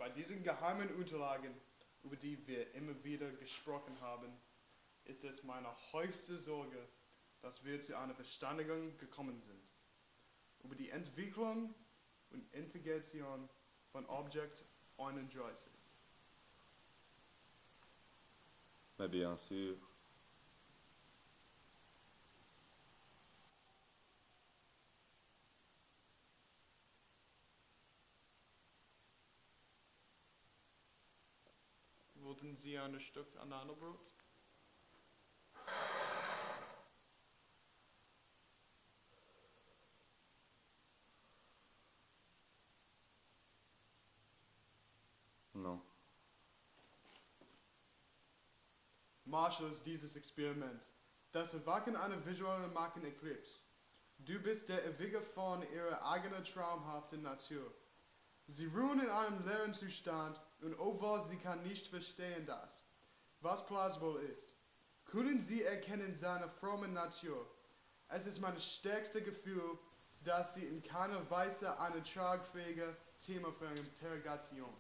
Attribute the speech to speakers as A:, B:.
A: Bei diesen geheimen Unterlagen, über die wir immer wieder gesprochen haben, ist es meine höchste Sorge, dass wir zu einer Verständigung gekommen sind über die Entwicklung und Integration von Objekt 31.
B: Mais bien sûr.
A: Wollten Sie ein Stück Ananasbrot?
B: Non.
A: Marshall ist dieses Experiment. Das Erwachen einer visuellen Marken-Eclipse. Du bist der Erwecker von ihrer eigenen traumhaften Natur. Sie ruhen in einem leeren Zustand und obwohl sie kann nicht verstehen das, was plausibel ist, können sie erkennen seine fromme Natur. Es ist mein stärkstes Gefühl, dass sie in keiner Weise eine tragfähige Thema für eine Interrogation